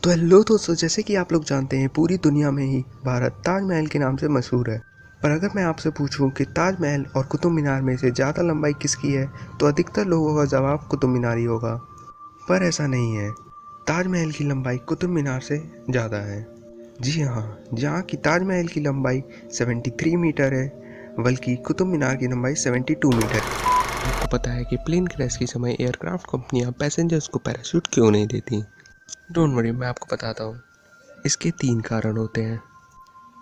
तो हेलो दोस्तों, जैसे कि आप लोग जानते हैं पूरी दुनिया में ही भारत ताजमहल के नाम से मशहूर है। पर अगर मैं आपसे पूछूं कि ताजमहल और कुतुब मीनार में से ज़्यादा लंबाई किसकी है, तो अधिकतर लोगों का जवाब कुतुब मीनार ही होगा। पर ऐसा नहीं है। ताजमहल की लंबाई कुतुब मीनार से ज़्यादा है। जी हाँ, जहाँ की ताजमहल की लंबाई 73 मीटर है, बल्कि कुतुब मीनार की लंबाई 72 मीटर है। आपको पता है कि प्लेन क्रैश के समय एयरक्राफ्ट कंपनियां पैसेंजर्स को पैराशूट क्यों नहीं देती? डोंट वरी, मैं आपको बताता हूँ। इसके 3 कारण होते हैं।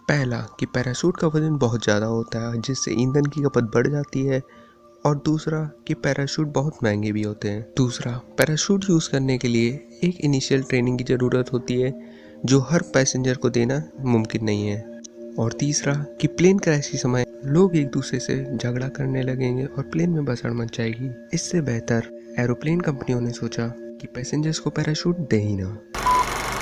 पहला कि पैराशूट का वज़न बहुत ज़्यादा होता है, जिससे ईंधन की खपत बढ़ जाती है। और दूसरा कि पैराशूट बहुत महंगे भी होते हैं। दूसरा, पैराशूट यूज़ करने के लिए एक इनिशियल ट्रेनिंग की ज़रूरत होती है, जो हर पैसेंजर को देना मुमकिन नहीं है। और तीसरा कि प्लेन क्रैश के समय लोग एक दूसरे से झगड़ा करने लगेंगे और प्लेन में भसड़ मच जाएगी। इससे बेहतर एरोप्लेन कंपनियों ने सोचा कि पैसेंजर्स को पैराशूट दे ही ना।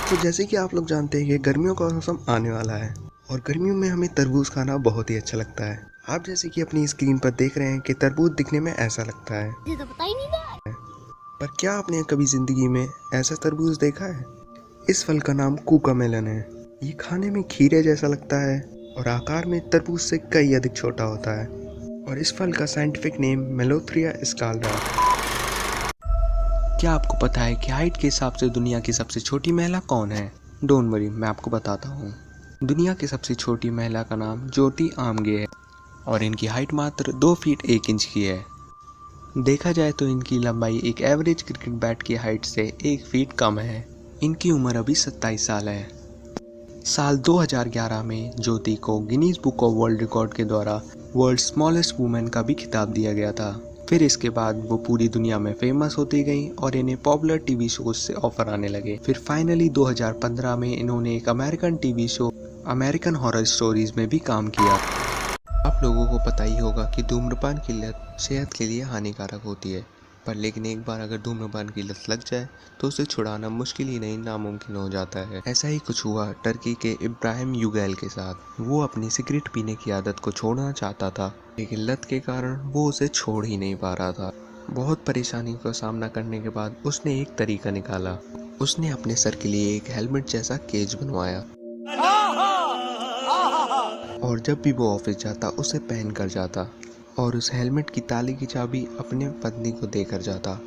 तो जैसे कि आप लोग जानते हैं कि गर्मियों का मौसम आने वाला है और गर्मियों में हमें तरबूज खाना बहुत ही अच्छा लगता है। आप जैसे कि अपनी स्क्रीन पर देख रहे हैं कि तरबूज दिखने में ऐसा लगता है। मुझे तो पता ही नहीं था। पर क्या आपने कभी जिंदगी में ऐसा तरबूज देखा है? इस फल का नाम कूका मेलन है। ये खाने में खीरे जैसा लगता है और आकार में तरबूज से कई अधिक छोटा होता है। और इस फल का साइंटिफिक नेम मेलोथ्रिया स्काल्डा। क्या आपको पता है कि हाइट के हिसाब से दुनिया की सबसे छोटी महिला कौन है? डोंट वरी, मैं आपको बताता हूँ। दुनिया की सबसे छोटी महिला का नाम ज्योति आमगे है और इनकी हाइट मात्र 2 फीट 1 इंच की है। देखा जाए तो इनकी लंबाई एक एवरेज क्रिकेट बैट की हाइट से 1 फीट कम है। इनकी उम्र अभी 27 साल है। साल 2011 में ज्योति को Guinness book of world record के द्वारा वर्ल्ड स्मॉलेस्ट वुमेन का भी खिताब दिया गया था। फिर इसके बाद वो पूरी दुनिया में फेमस होती गई और इन्हें पॉपुलर टीवी शोज से ऑफर आने लगे। फिर फाइनली 2015 में इन्होंने एक American TV show American horror stories में भी काम किया। आप लोगों को पता ही होगा कि धूम्रपान की लत सेहत के लिए हानिकारक होती है, पर लेकिन एक बार अगर धूम्रपान की लत लग जाए तो उसे छुड़ाना मुश्किल ही नहीं नामुमकिन हो जाता है। ऐसा ही कुछ हुआ टर्की के इब्राहिम युगैल के साथ। वो अपनी सिगरेट पीने की आदत को छोड़ना चाहता था, लेकिन लत के कारण वो उसे छोड़ ही नहीं पा रहा था। बहुत परेशानी का सामना करने के बाद उसने एक तरीका निकाला। उसने अपने सर के लिए एक हेलमेट जैसा केज बनवाया और जब भी वो ऑफिस जाता उसे पहन कर जाता और उस हेलमेट की ताले की चाबी अपने पत्नी को देकर जाता।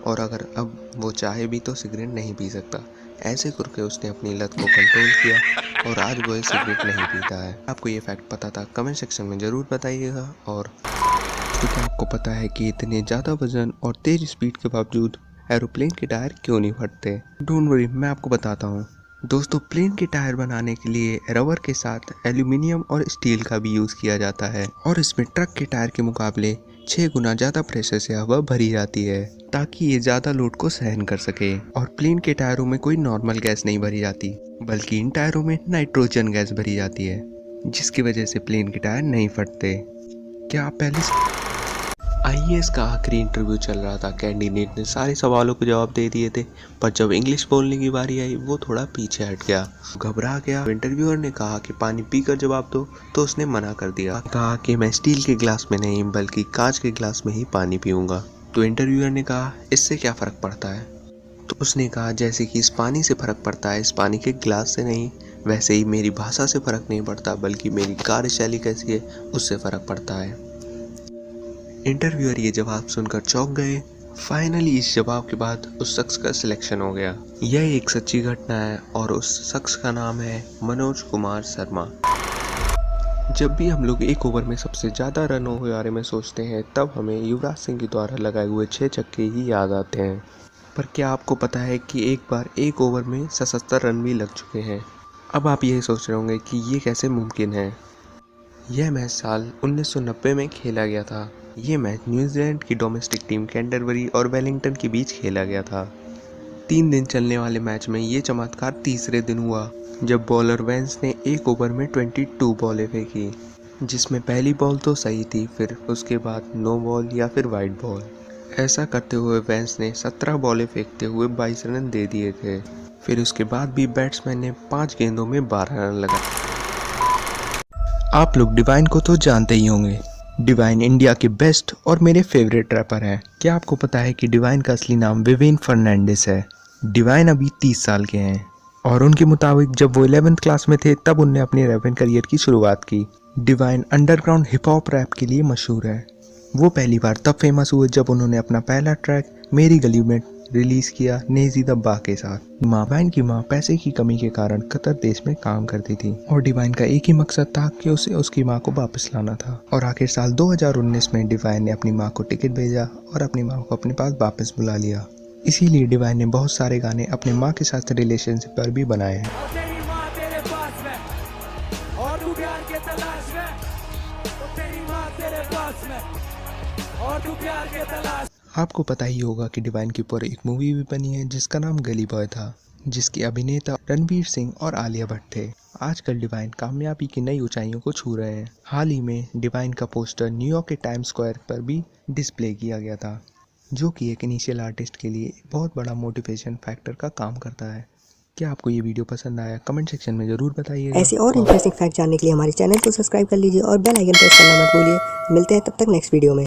और अगर अब वो चाहे भी तो सिगरेट नहीं पी सकता। ऐसे करके उसने अपनी लत को कंट्रोल किया और आज वो सिगरेट नहीं पीता है। आपको ये फैक्ट पता था? कमेंट सेक्शन में ज़रूर बताइएगा। और तो क्या आपको पता है कि इतने ज़्यादा वजन और तेज स्पीड के बावजूद एरोप्लेन के टायर क्यों नहीं फटते? डोंट वरी, मैं आपको बताता हूँ। दोस्तों, प्लेन के टायर बनाने के लिए रबर के साथ एल्यूमिनियम और स्टील का भी यूज़ किया जाता है और इसमें ट्रक के टायर के मुकाबले 6 गुना ज़्यादा प्रेशर से हवा भरी जाती है, ताकि ये ज़्यादा लोड को सहन कर सके। और प्लेन के टायरों में कोई नॉर्मल गैस नहीं भरी जाती, बल्कि इन टायरों में नाइट्रोजन गैस भरी जाती है, जिसकी वजह से प्लेन के टायर नहीं फटते। क्या आप पहले से आईएएस का आखिरी इंटरव्यू चल रहा था। कैंडिडेट ने सारे सवालों के जवाब दे दिए थे, पर जब इंग्लिश बोलने की बारी आई वो थोड़ा पीछे हट गया, घबरा गया। इंटरव्यूअर ने कहा कि पानी पीकर जवाब दो, तो उसने मना कर दिया। कहा कि मैं स्टील के गिलास में नहीं बल्कि कांच के गिलास में ही पानी पीऊँगा। तो इंटरव्यूअर ने कहा, इससे क्या फ़र्क पड़ता है? तो उसने कहा, जैसे कि इस पानी से फ़र्क पड़ता है इस पानी के गिलास से नहीं, वैसे ही मेरी भाषा से फ़र्क नहीं पड़ता, बल्कि मेरी कार्यशैली कैसी है उससे फ़र्क पड़ता है। इंटरव्यूअर ये जवाब सुनकर चौंक गए। फाइनली इस जवाब के बाद उस शख्स का सिलेक्शन हो गया। यह एक सच्ची घटना है और उस शख्स का नाम है मनोज कुमार शर्मा। जब भी हम लोग एक ओवर में सबसे ज़्यादा रनों के बारे में सोचते हैं, तब हमें युवराज सिंह के द्वारा लगाए हुए 6 छक्के ही याद आते हैं। पर क्या आपको पता है कि एक बार एक ओवर में 77 रन भी लग चुके हैं? अब आप यही सोच रहे होंगे कि ये कैसे मुमकिन है। यह मैच साल 1990 में खेला गया था। ये मैच न्यूजीलैंड की डोमेस्टिक टीम कैंटरबरी और वेलिंगटन के बीच खेला गया था। 3 दिन चलने वाले मैच में ये चमत्कार तीसरे दिन हुआ, जब बॉलर वेंस ने एक ओवर में 22 बॉलें फेंकी, जिसमें पहली बॉल तो सही थी, फिर उसके बाद नो बॉल या फिर वाइड बॉल। ऐसा करते हुए वेंस ने 17 बॉलें फेंकते हुए 22 रन दे दिए थे। फिर उसके बाद भी बैट्समैन ने 5 गेंदों में 12 रन लगाए। आप लोग डिवाइन को तो जानते ही होंगे। डिवाइन इंडिया के बेस्ट और मेरे फेवरेट रैपर हैं। क्या आपको पता है कि डिवाइन का असली नाम विवेन फर्नांडिस है? डिवाइन अभी 30 साल के हैं। और उनके मुताबिक जब वो 11th क्लास में थे तब उनने अपने रैपिंग करियर की शुरुआत की। Divine underground hip hop rap के लिए मशहूर है। वो पहली बार तब फेमस हुए जब उन्होंने अपना पहला ट्रैक मेरी गली में रिलीज किया नेजी दब्बा के साथ। डिवाइन की माँ पैसे की कमी के कारण कतर देश में काम करती थी और डिवाइन का एक ही मकसद था कि उसे उसकी माँ को वापस लाना था। और आखिर साल 2019 में डिवाइन ने अपनी माँ को टिकट भेजा और अपनी माँ को अपने पास वापस बुला लिया। इसीलिए डिवाइन ने बहुत सारे गाने अपने माँ के साथ रिलेशनशिप पर भी बनाए हैं। आपको पता ही होगा कि डिवाइन के ऊपर एक मूवी भी बनी है जिसका नाम गली बॉय था, जिसके अभिनेता रणवीर सिंह और आलिया भट्ट थे। आजकल डिवाइन कामयाबी की नई ऊंचाइयों को छू रहे हैं। हाल ही में डिवाइन का पोस्टर न्यूयॉर्क के टाइम्स स्क्वायर पर भी डिस्प्ले किया गया था, जो कि एक इनिशियल आर्टिस्ट के लिए बहुत बड़ा मोटिवेशन फैक्टर का काम करता है। क्या आपको ये वीडियो पसंद आया? कमेंट सेक्शन में ज़रूर बताइएगा। ऐसे और इंटरेस्टिंग फैक्ट जानने के लिए हमारे चैनल को सब्सक्राइब कर लीजिए और बेल आइकन प्रेस करना मत भूलिए। मिलते हैं तब तक नेक्स्ट वीडियो में।